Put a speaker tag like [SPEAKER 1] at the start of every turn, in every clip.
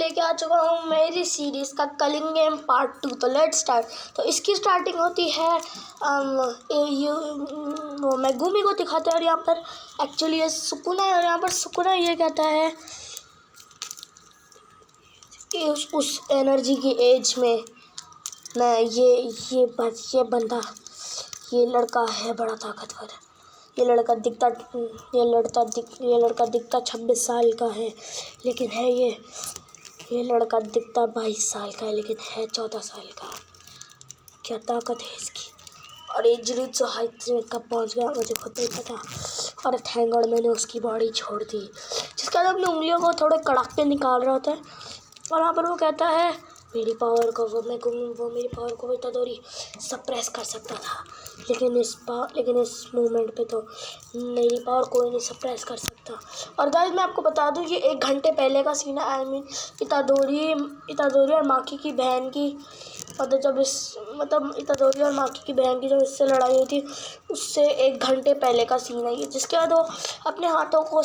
[SPEAKER 1] लेके आ चुका हूँ मेरी सीरीज़ का कलिंग गेम पार्ट 2। तो लेट्स स्टार्ट। तो इसकी स्टार्टिंग होती है वो मेगुमी को दिखाते हैं और यहाँ पर एक्चुअली ये सुकुना है और यहाँ पर सुकुना ये कहता है कि उस एनर्जी की एज में मैं ये बंदा ये लड़का है बड़ा ताकतवर। ये लड़का दिखता 26 साल का है, लेकिन है ये लड़का दिखता 22 साल का है, लेकिन है 14 साल का। क्या ताकत है इसकी। और ये जुजुत्सु हाइट में कब पहुंच गया मुझे खुद नहीं पता। और थैंक गॉड मैंने उसकी बॉडी छोड़ दी, जिसके बाद अपनी उंगलियों को थोड़े कड़ाके निकाल रहा होता है। और वहाँ पर वो कहता है मेरी पावर को वो मेरी पावर को इतादोरी सप्रेस कर सकता था, लेकिन इस मोमेंट पे तो मेरी पावर कोई नहीं सप्रेस कर सकता। और गाइस मैं आपको बता दूं ये 1 घंटे पहले का सीन है। आई मीन इतादोरी और माकी की बहन की इतादोरी और माकी की बहन की जब इससे लड़ाई हुई थी उससे 1 घंटे पहले का सीन है ये। जिसके बाद वो अपने हाथों को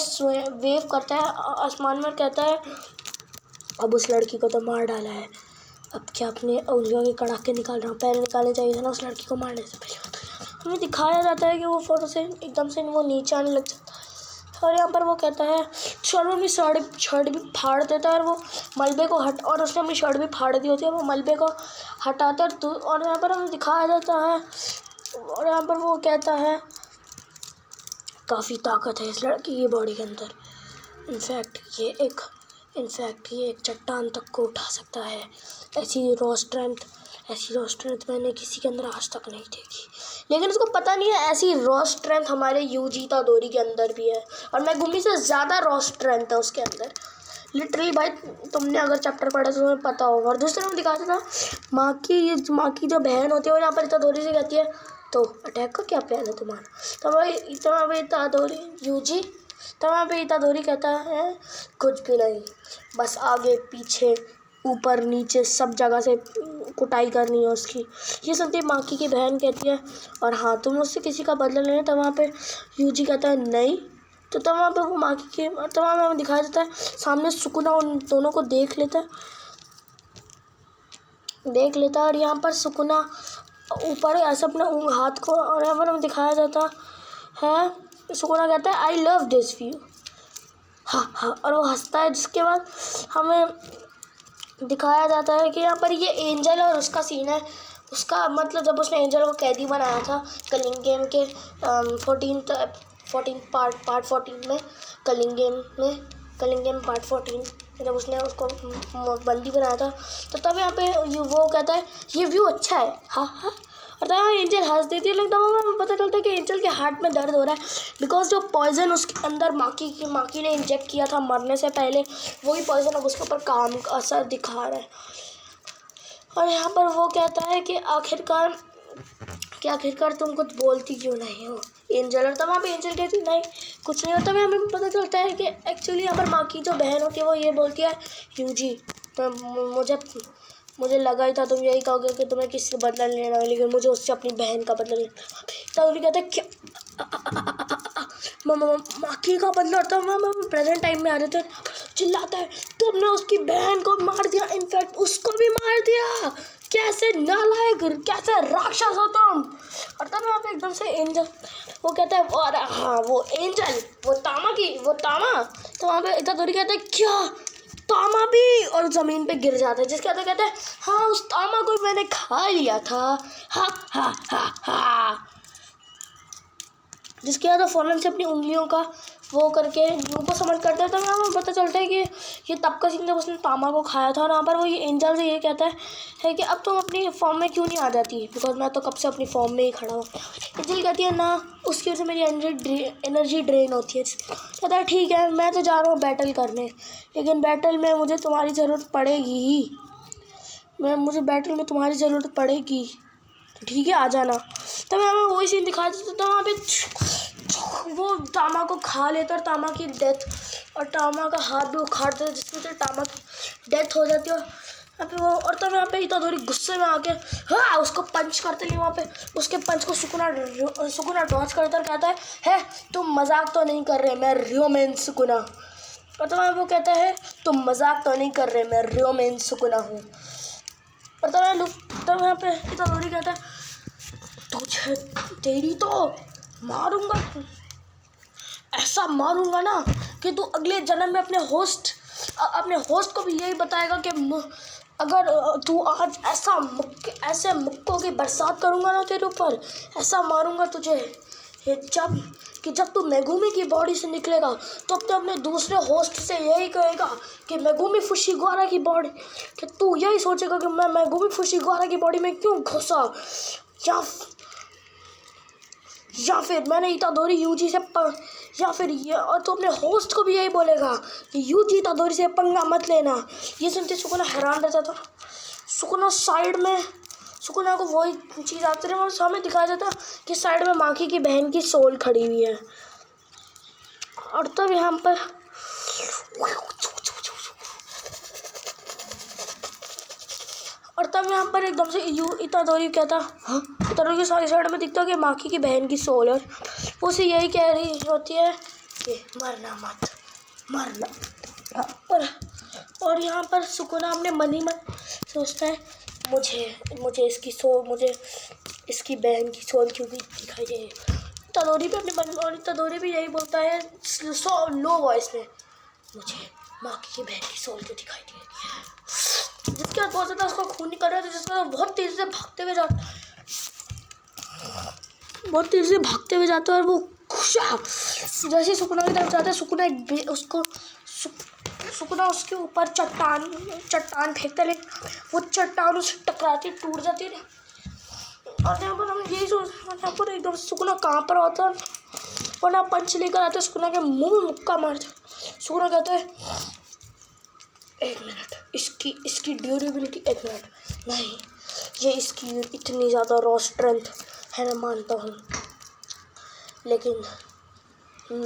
[SPEAKER 1] वेव करता है आसमान में, कहता है अब उस लड़की को तो मार डाला है, अब क्या अपने उंगलियों के कड़ाके निकाल रहा हूँ। पैर निकालने चाहिए था ना उस लड़की को मारने से पहले। हमें दिखाया जाता है कि वो फोटो से एकदम से वो नीचे आने लग जाता है। और यहाँ पर वो कहता है चलो अपनी शर्ट भी फाड़ देता है और वो मलबे को और उसने अपनी शर्ट भी फाड़ दी होती है, वो मलबे को हटाता है। और यहाँ पर हमें दिखाया जाता है और यहाँ पर वो कहता है काफ़ी ताकत है इस लड़की की बॉडी के अंदर। इनफैक्ट ये एक चट्टान तक को उठा सकता है। ऐसी रॉ स्ट्रेंथ मैंने किसी के अंदर आज तक नहीं देखी। लेकिन उसको पता नहीं है ऐसी रॉ स्ट्रेंथ हमारे यूजी इतादोरी के अंदर भी है, और मेगुमी से ज़्यादा रॉ स्ट्रेंथ है उसके अंदर। लिटरली भाई तुमने अगर चैप्टर पढ़ा तो तुम्हें पता होगा। और दूसरे में दिखाते था माँ की जो बहन होती है वो यहाँ पर इतादोरी से कहती है तो अटैक का क्या प्लान है तुम्हारा। तो भाई इतादोरी यूजी इतादोरी कहता है कुछ भी नहीं, बस आगे पीछे ऊपर नीचे सब जगह से कुटाई करनी है उसकी। ये सुनती माकी की बहन कहती है और हाँ तुम मुझसे किसी का बदला लेना। तब वहाँ पे यूजी कहता है नहीं। तो तब वहाँ पे वो तब वहाँ हमें दिखाया जाता है सामने सुकुना उन दोनों को देख लेता है और यहाँ पर सुकुना ऊपर ऐसे अपने हाथ को, और यहाँ पर हमें दिखाया जाता है सुकुना कहता है आई लव दिस व्यू। हाँ और वो हंसता है। जिसके बाद हमें दिखाया जाता है कि यहाँ पर ये एंजल और उसका सीन है। उसका मतलब जब उसने एंजल को कैदी बनाया था कलिंग गेम के 14 पार्ट 14 में, कलिंग गेम पार्ट 14 जब उसने उसको बंदी बनाया था, तो तब यहाँ पे वो कहता है ये व्यू अच्छा है। हाँ और तब एंजल हंस देती है। लेकिन तब हमें पता चलता है कि एंजल के हार्ट में दर्द हो रहा है, बिकॉज जो पॉइजन उसके अंदर माकी ने इंजेक्ट किया था मरने से पहले, वही पॉइजन अब उसके ऊपर काम का असर दिखा रहा है। और यहाँ पर वो कहता है कि आखिरकार तुम कुछ बोलती क्यों नहीं हो एंजल। और तब वहाँ पे एंजल कहती नहीं कुछ नहीं होता। हमें पता चलता है कि एक्चुअली यहाँ पर माकी जो बहन होती है वो ये बोलती है यूजी तो मुझे लगा ही था तुम यही कहोगे कि तुम्हें किसी से बदला लेना है, लेकिन मुझे उससे अपनी बहन का बदला लेना। तब भी कहते क्या माकी का बदला। तब हम प्रेजेंट टाइम में आ रहे थे, चिल्लाता है तुमने उसकी बहन को मार दिया, इनफैक्ट उसको भी मार दिया, कैसे नालायक, कैसे राक्षस हो तुम। और तब वहाँ पे एकदम से एंजल वो कहता है अरे हाँ वो एंजल वो तामा। तो वहाँ पे इतादोरी कहता है क्या तामा भी, और ज़मीन पे गिर जाता है। जिसके बाद कहता है हाँ उस तामा को मैंने खा लिया था। हा। जिसके बाद फौरन से अपनी उंगलियों का वो करके मुँह को समझ करता है। तब हमें पता चलता है कि ये तब का सीन जब उसने तामा को खाया था। और यहाँ पर वो ये एंजल से ये कहता है कि अब तुम अपनी फॉर्म में क्यों नहीं आ जाती, बिकॉज मैं तो कब से अपनी फॉर्म में ही खड़ा हूँ। एंजल कहती है ना उसकी वजह से मेरी एनर्जी ड्रेन होती है। कहता है ठीक है मैं तो जा रहा हूँ बैटल करने, लेकिन बैटल में मुझे तुम्हारी ज़रूरत पड़ेगी ही। मुझे बैटल में तुम्हारी ज़रूरत पड़ेगी, तो ठीक है आ जाना। तब हमें वही सीन दिखाया जाता था। वहाँ पे वो तामा को खा लेता और तामा की डेथ, और तामा का हाथ भी उखाड़ देता जिसमें तामा की डेथ हो जाती है। यहाँ पे वो और तब यहाँ पे इतादोरी गुस्से में आके हाँ उसको पंच करते हैं। वहाँ पे उसके पंच को सुकुना डॉच करता और कहता है तुम मजाक तो नहीं कर रहे, मैं रियोमेन सुकुना। और तो वो कहता है तुम मजाक तो नहीं कर रहे, मैं रोमेन सुकुना हूँ। और तब यहाँ पे इतादोरी कहता है तुझे तेरी तो मारूंगा, ऐसा मारूंगा ना कि तू अगले जन्म में अपने होस्ट को भी यही बताएगा कि अगर तू आज ऐसे मुक्कों की बरसात करूंगा ना तेरे ऊपर, ऐसा मारूंगा तुझे जब तू मेगुमी की बॉडी से निकलेगा तो अपने दूसरे होस्ट से यही कहेगा कि मेगुमी फुशिवारा की बॉडी, कि तू यही सोचेगा कि मैं मेगुमी फुशिवारा की बॉडी में क्यों घुसा, या फिर मैंने इतादोरी यूजी से या फिर ये, और तो अपने होस्ट को भी यही बोलेगा कि यूजी इतादोरी से पंगा मत लेना। ये सुनते सुकुना हैरान रहता था। सुकुना को वही चीज़ आती रही और हमें दिखाया जाता कि साइड में माखी की बहन की सोल खड़ी हुई है। और तब यहाँ पर एकदम से इतादोरी कहता, हाँ, इतादोरी की साइड में दिखता कि माखी की बहन की सोल है। उसे यही कह रही होती है कि मरना मत, मरना। और यहाँ पर सुकुना अपने मन ही मन सोचता है मुझे इसकी बहन की सोल क्यों भी दिखाई दे। इतादोरी भी अपने मन, और इतादोरी भी यही बोलता है लो वॉइस में, मुझे माखी की बहन की सोल क्यों दिखाई दे रही है। जिसके बाद बहुत ज़्यादा उसका खून निकल रहा था, जिसके बाद बहुत तेज़ी से भागते हुए जाता है और वो जैसे सुकुना की तरफ जाता है, सुकुना उसके ऊपर चट्टान फेंकता, लेकिन वो चट्टान उससे टकराती टूट जाती है। और यहाँ पर हम यही यहाँ पर एकदम सुकुना कहाँ पर होता है और ना पंच लेकर आते सुकुना के मुंह में मुक्का मारते। सुकुना कहता है 1 मिनट, इसकी ड्यूरेबिलिटी 1 मिनट नहीं, ये इसकी इतनी ज़्यादा रॉ स्ट्रेंथ है, मैं मानता हूँ, लेकिन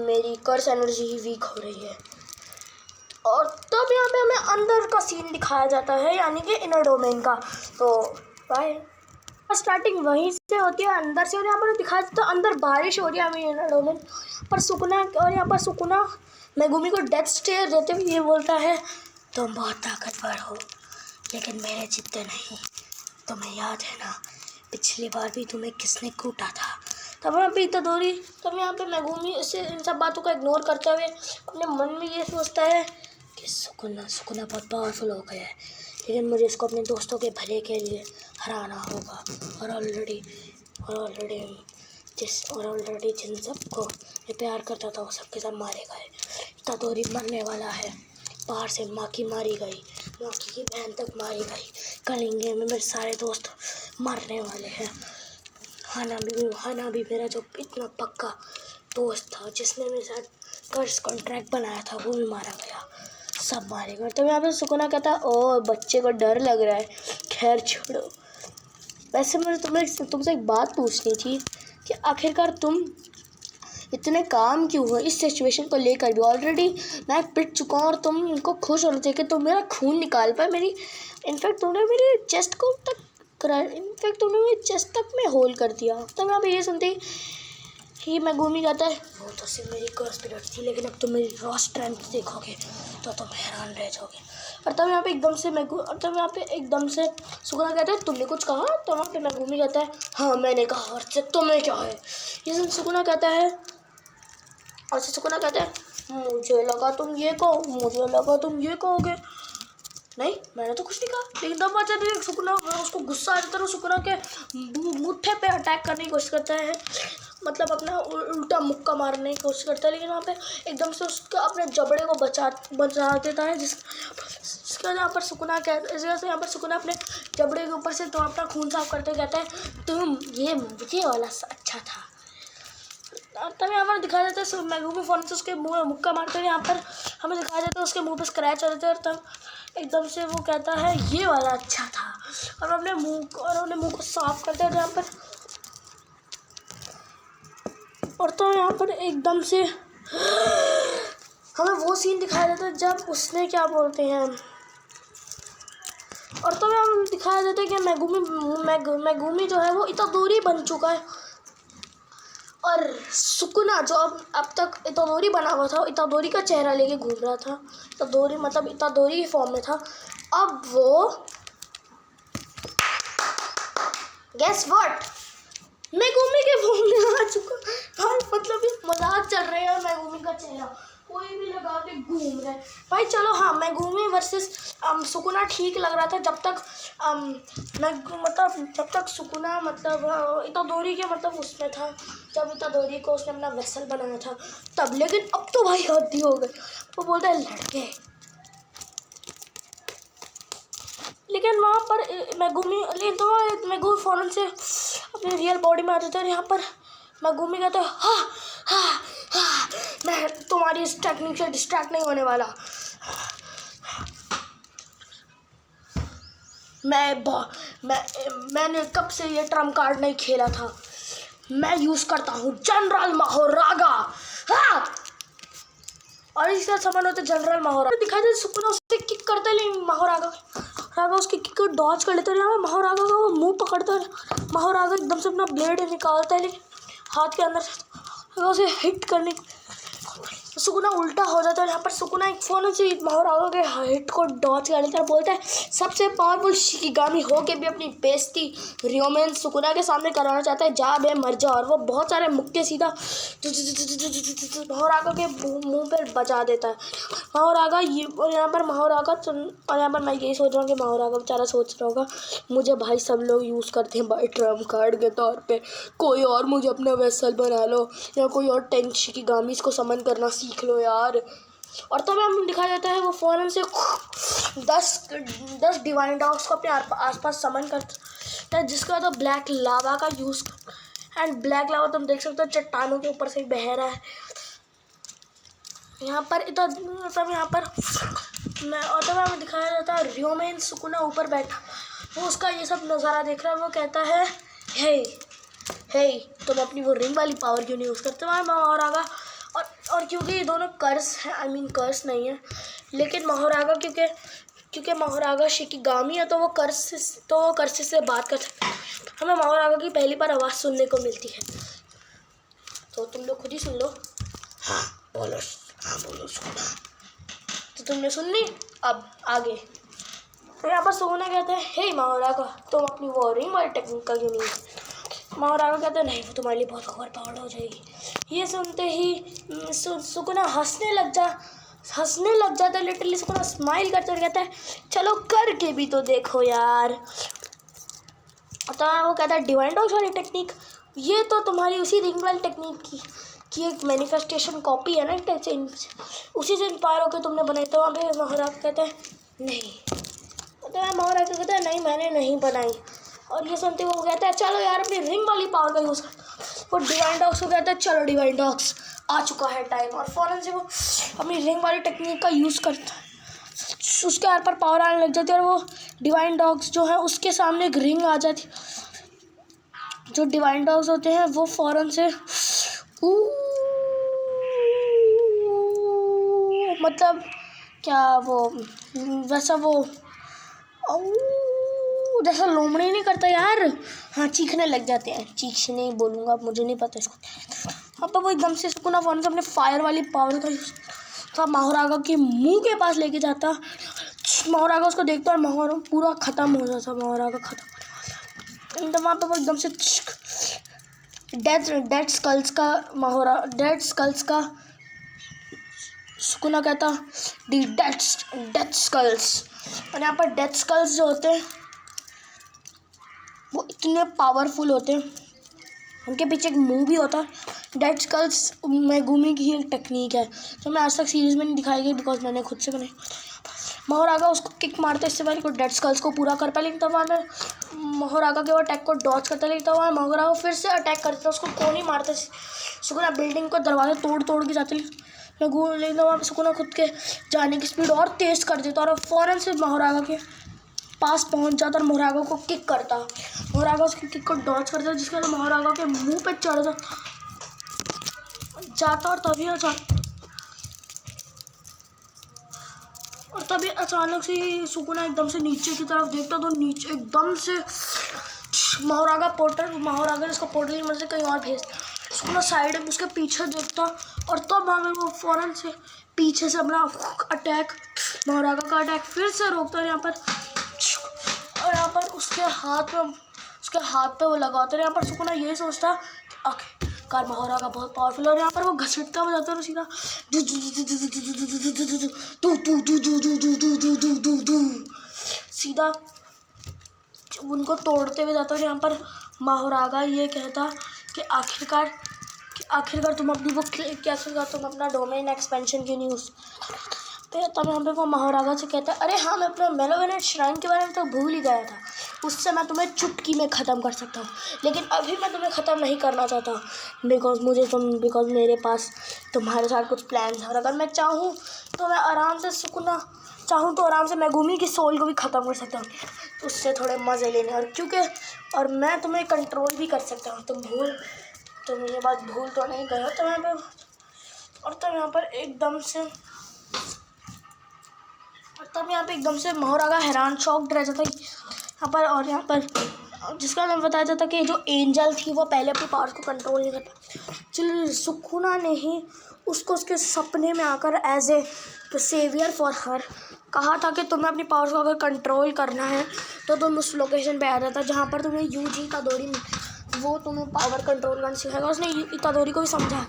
[SPEAKER 1] मेरी कर्स एनर्जी ही वीक हो रही है। और तब यहाँ पे हमें अंदर का सीन दिखाया जाता है, यानी कि इनर डोमेन का। तो बाय, स्टार्टिंग वहीं से होती है, अंदर से, और यहाँ पर दिखाया जाता है अंदर बारिश हो रही है हमें इनर डोमेन पर सुकुना। और यहाँ पर सुकुना मेगुमी को डेथ स्टेयर देते हुए ये बोलता है तुम बहुत ताकतवर हो, लेकिन मेरे जितने नहीं। तुम्हें याद है ना पिछली बार भी तुम्हें किसने कूटा था। तब यहाँ पे मेगुमी इसे इन सब बातों को इग्नोर करते हुए अपने मन में ये सोचता है कि सुकुना बहुत पावरफुल हो गया है, लेकिन मुझे इसको अपने दोस्तों के भले के लिए हराना होगा। और ऑलरेडी जिन सबको मैं प्यार करता था वो सबके सब मारे गए। इतादोरी मरने वाला है, बाहर से माखी मारी गई, माखी की बहन तक मारी गई, कलिंगे में मेरे सारे दोस्त मरने वाले हैं। हाना भी मेरा जो इतना पक्का दोस्त था, जिसने मेरे साथ कर्स कॉन्ट्रैक्ट बनाया था, वो भी मारा गया, सब मारे गए। तो यहाँ पे सुकुना कहता ओ बच्चे को डर लग रहा है, खैर छोड़ो। वैसे मुझे तुमसे एक बात पूछनी थी कि आखिरकार तुम इतने काम क्यों हो इस सिचुएशन को लेकर भी। ऑलरेडी मैं पिट चुका हूँ और तुमको खुश होना चाहिए कि तुम मेरा खून निकाल पाए। इनफैक्ट तुमने मेरी चेस्ट तक में होल कर दिया। तो मैं ये सुनती ही मेगुमी कहता है वो तो सिर्फ मेरी कर्स पीरियड थी, लेकिन अब तुम मेरी रॉ स्ट्रेंथ देखोगे तो तुम हैरान रह जाओगे। और तब यहाँ पे एकदम से सुकुना कहता है तुमने कुछ कहा। तो वहाँ पे मेगुमी कहता है हाँ मैंने कहा, और तुम्हें क्या है। ये सब सुकुना कहता है मुझे लगा तुम ये कहोगे। नहीं, मैंने तो कुछ नहीं कहा। लेकिन तब अचानक सुकुना, उसको गुस्सा आ जाता है, सुकुना के मुट्ठे पे अटैक करने की कोशिश करता है, मतलब अपना उल्टा मुक्का मारने की कोशिश करता है। लेकिन वहाँ पे एकदम से उसका अपने जबड़े को बचा देता है, जिसके यहाँ पर सुकुना अपने जबड़े के ऊपर से तो अपना खून साफ करते कहता है तुम ये वाला अच्छा था। तब यहाँ पर दिखाया जाता है मेगुमी फ़ोन से उसके मुँह में मुक्का मारते हैं। यहाँ पर हमें दिखाया जाता है उसके मुँह पे स्क्रैच हो जाते हैं, और तब एकदम से वो कहता है ये वाला अच्छा था, और अपने मुँह को साफ करते हैं। यहाँ पर और तो यहाँ पर एकदम से हमें वो सीन दिखाया जाता है जब उसने क्या बोलते हैं, और तो हम दिखाया जाता है कि मेगुमी जो है वो इतादोरी बन चुका है। और सुकुना जो अब तक इतादोरी बना हुआ था, इतादोरी का चेहरा लेके घूम रहा था, इतादोरी मतलब इतादोरी की फॉर्म में था, अब वो गेस व्हाट मेगुमी के फॉर्म में आ चुका। भाई मतलब ये मजाक चल रहे हैं, मेगुमी का चेहरा कोई भी लगा के घूम रहा है भाई। चलो हाँ, मेगुमी वर्सेस सुकुना ठीक लग रहा था जब तक जब तक सुकुना मतलब इतादोरी के मतलब उसमें था, जब इतादोरी को उसने अपना वेसल बनाया था तब। लेकिन अब तो भाई हद ही हो गई। वो बोलता है लड़के, लेकिन वहाँ पर मेगुमी फ़ौरन से अपनी रियल बॉडी में आते थे। और यहाँ पर मेगुमी कहते हैं हाँ हाँ हाँ, मैं तुम्हारी इस टेक्निक से डिस्ट्रैक्ट नहीं होने वाला। मैंने कब से ये ट्रम्प कार्ड नहीं खेला था। मैं यूज़ करता हूँ जनरल माहोरागा। हाँ, और इसका समझ होता है जनरल माहोरागा। दिखाई दे सुकुना उससे किक करता है, लेकिन माहोरागा उसकी किक को डॉज कर लेता है। माहोरागा का वो मुंह पकड़ता है, माहोरागा एकदम से अपना ब्लेड निकालता है, लेकिन हाथ के अंदर से उसे हिट करने सुकुना उल्टा हो जाता है। यहाँ पर सुकुना एक फ़ोन से माहोरागा के हिट को डॉज कर लेता है, बोलता है सबसे पावरफुल शिकिगामी हो के भी अपनी बेइज्जती रियोमेन सुकुना के सामने कराना चाहता है, जा बे मर जा। और वो बहुत सारे मुक्के सीधा माहोरागा के मुंह पर बजा देता है। माहोरागा ये, और यहाँ पर मैं यही सोच रहा हूँ कि माहोरागा बेचारा सोच रहा होगा मुझे भाई सब लोग यूज़ करते हैं भाई ट्रम्प कार्ड के तौर पे, कोई और मुझे अपना वेसल बना लो, या कोई और टैंक शिकिगामी इसको समन करना सीख लो यार। और तब हमें दिखाया जाता है वो फ़ौरन से 10 डिवाइन डॉग्स को अपने आसपास समन करता है, जिसका तो ब्लैक लावा का यूज़। एंड ब्लैक लावा तुम देख सकते हो चट्टानों के ऊपर से बह रहा है। यहाँ पर हमें दिखाया जाता है रियोमेन सुकुना ऊपर बैठा, वो उसका ये सब नज़ारा देख रहा है। वो कहता है हे तुम अपनी वो रिंग वाली पावर क्यों नहीं यूज़ करते वहाँ माहोरागा। और क्योंकि ये दोनों कर्स हैं, कर्स नहीं है, लेकिन माहोरागा क्योंकि माहोरागा शिकिगामी है तो वो कर्स से बात कर सकते हैं। हमें माहोरागा की पहली बार आवाज़ सुनने को मिलती है, तो तुम लोग खुद ही सुन लो। हाँ बोलो सुकुना। तो तुमने सुन ली, अब आगे। तो यहाँ पर सुकुना कहते हैं हे माहोरागा, तुम अपनी वो रिंग वाली टेक्निक का क्यों नहीं। माहोरागा कहते हैं नहीं, वो तुम्हारे लिए बहुत ओवर पावर्ड हो जाएगी। ये सुनते ही सुकुना हंसने लग जाता है। लिटरली सुकुना स्माइल करते हुए कहता है चलो करके भी तो देखो यार। तो वो कहता है डिवाइन डॉग्स वाली टेक्निक, ये तो तुम्हारी उसी रिंग वाली टेक्निक की एक मैनिफेस्टेशन कॉपी है ना, उसी से इंस्पायर होकर तुमने बनाई। तो वहाँ पे माहोरागा कहता है नहीं, तो माहोरागा कहता है नहीं मैंने नहीं बनाई। और ये सुनते वो कहता है चलो यार अपनी रिंग वाली पावर का यूज़ कर। वो डिवाइन डॉग्स को कहता है चलो डिवाइन डॉग्स आ चुका है टाइम, और फ़ौरन से वो अपनी रिंग वाली टेक्निक का यूज़ करता है। उसके हाथ पर पावर आने लग जाती है, और वो डिवाइन डॉग्स जो है उसके सामने एक रिंग आ जाती। जो डिवाइन डॉग्स होते हैं वो फ़ौरन से मतलब क्या वो वैसा वो जैसा लोमड़ी नहीं करता यार, हाँ चीखने लग जाते हैं। चीखने नहीं बोलूँगा, मुझे नहीं पता इसको। हाँ पर वो एकदम से सुकुना फ़ौरन से अपने फायर वाली पावर का यूज़ तो माहोरागा के मुंह के पास लेके जाता। माहोरागा उसको देखता और माहोरागा पूरा ख़त्म हो जाता। माहोरागा ख़त्म तो वहाँ पर वो एकदम से डेड स्कल्स का सुकुना कहता डेथ स्कल्स। और यहाँ पर डेथ स्कल्स जो होते हैं वो इतने पावरफुल होते हैं, उनके पीछे एक मुंह भी होता है। डेड स्कल्स मेगुमी की एक टेक्निक है जो मैं आज तक सीरीज़ में नहीं दिखाई गई, बिकॉज मैंने खुद से बनाई। माहोरागा उसको किक मारता है इससे पहले कोई डेड स्कल्स को पूरा कर पाए, लेकिन तब वहाँ माहोरागा के वो अटैक को डॉज करता है, लेकिन तब वहाँ माहोरागा फिर से अटैक करता है, उसको कौन ही मारता है। सुकुना बिल्डिंग को दरवाजे तोड़ के जाते, लेकिन वहाँ पर सुकुना खुद के जाने की स्पीड और तेज़ कर देता और फ़ौरन से माहोरागा के पास पहुंच जाता और माहोरागा को किक करता। माहोरागा उसकी किक को डॉज करता, जिसके बाद माहोरागा के मुंह पे चढ़ जाता। और तभी अचानक से सुकुना एकदम से नीचे की तरफ देखता तो नीचे एकदम से माहोरागा ने उसको पोर्टल की मदद से कहीं और भेज। सुकुना साइड में उसके पीछे देखता और तब हमें वो फौरन से पीछे से अपना अटैक, महारागा का अटैक फिर से रोकता है यहाँ पर। और यहाँ पर उसके हाथ पे वो लगाता है। यहाँ पर सुकुना यही सोचता आखिरकार महारागा बहुत पावरफुल है। और यहाँ पर वो घसीटता हुआ जाता है सीधा सीधा उनको तोड़ते हुए जाता है। यहाँ पर महारागा ये कहता कि आखिरकार तुम अपनी वो आखिरकार तुम अपना डोमेन एक्सपेंशन क्यों नहीं यूज़। तब यहाँ पे वो महारागा से कहता है अरे हाँ, मैं अपना मेलोवेनेट श्राइन के बारे में तो भूल ही गया था, उससे मैं तुम्हें चुटकी में ख़त्म कर सकता हूँ, लेकिन अभी मैं तुम्हें ख़त्म नहीं करना चाहता बिकॉज मेरे पास तुम्हारे साथ कुछ प्लान है। और अगर मैं चाहूँ तो मैं आराम से मेगुमी की सोल को भी ख़त्म कर सकता हूँ, उससे थोड़े मज़े लेने। और मैं तुम्हें कंट्रोल भी कर सकता हूँ। तुम ये बात भूल तो नहीं गए हो। तब यहाँ पर एकदम से महारागा हैरान शॉक्ड रह जाता है यहाँ पर जिसका नाम बताया जाता कि जो एंजल थी वो पहले अपनी पावर्स को कंट्रोल नहीं कर पाती। चलो सुकुना ने ही उसको उसके सपने में आकर as a saviour for her कहा था कि तुम्हें अपनी पावर्स को अगर कंट्रोल करना है तो तुम उस लोकेशन पे आ जाता जहाँ पर तुम्हें यूजी इतादोरी वो तुम्हें पावर कंट्रोल करना सिखाएगा। उसने इतादोरी को भी समझा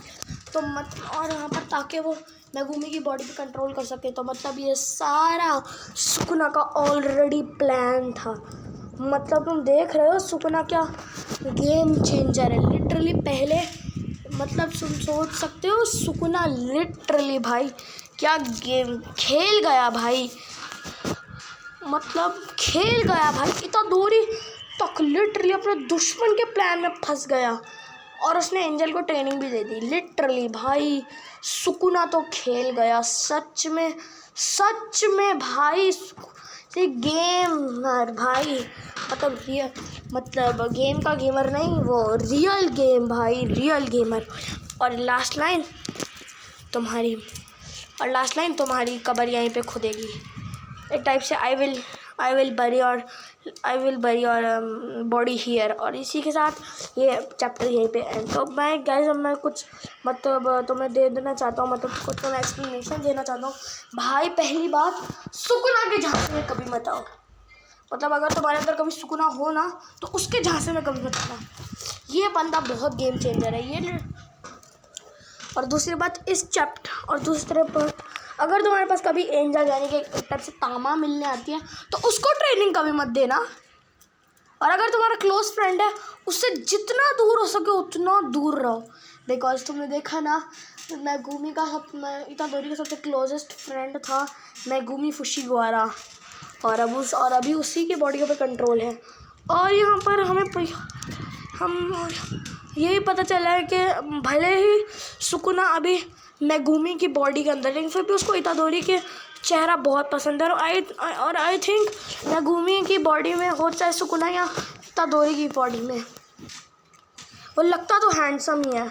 [SPEAKER 1] तो और यहाँ पर ताकि वो मेगुमी की बॉडी पे कंट्रोल कर सके। तो मतलब ये सारा सुकुना का ऑलरेडी प्लान था। मतलब तुम देख रहे हो सुकुना क्या गेम चेंजर है लिटरली। पहले मतलब तुम सोच सकते हो सुकुना लिटरली भाई क्या गेम खेल गया भाई, मतलब खेल गया भाई। इतादोरी तक लिटरली अपने दुश्मन के प्लान में फंस गया और उसने एंजल को ट्रेनिंग भी दे दी लिटरली भाई। सुकुना तो खेल गया सच में भाई। ये गेमर भाई मतलब गेम का गेमर नहीं, वो रियल गेम भाई, रियल गेमर। और लास्ट लाइन तुम्हारी कब्र यहीं पे खुदेगी एक टाइप से। I will bury your body here। और इसी के साथ ये चैप्टर यहीं पे एंड। तो मैं कुछ मतलब तुम्हें दे देना चाहता हूँ, मतलब कुछ तुम्हें एक्सप्लेनेशन देना चाहता हूँ भाई। पहली बात, सुकुना के झांसे में कभी मत आओ। मतलब अगर तुम्हारे अंदर कभी सुकुना हो ना तो उसके झांसे में कभी मत आना। ये बंदा बहुत गेम चेंजर है ये। और दूसरी बात इस चैप्टर और दूसरे पर अगर तुम्हारे पास कभी एंजल यानी कि एक टाइप से तामा मिलने आती है तो उसको ट्रेनिंग कभी मत देना। और अगर तुम्हारा क्लोज फ्रेंड है उससे जितना दूर हो सके उतना दूर रहो। बिकॉज तुमने देखा ना मेगुमी का इतादोरी का सबसे क्लोजेस्ट फ्रेंड था मेगुमी फुशिवारा और अभी उसी की बॉडी के ऊपर कंट्रोल है। और यहाँ पर हम यही पता चला है कि भले ही सुकुना अभी मेगुमी की बॉडी के अंदर लेकिन फिर भी उसको इतादोरी के चेहरा बहुत पसंद है। और आई थिंक मेगुमी की बॉडी में हो चाहे सुकुना या इतादोरी की बॉडी में वो लगता तो हैंडसम ही है।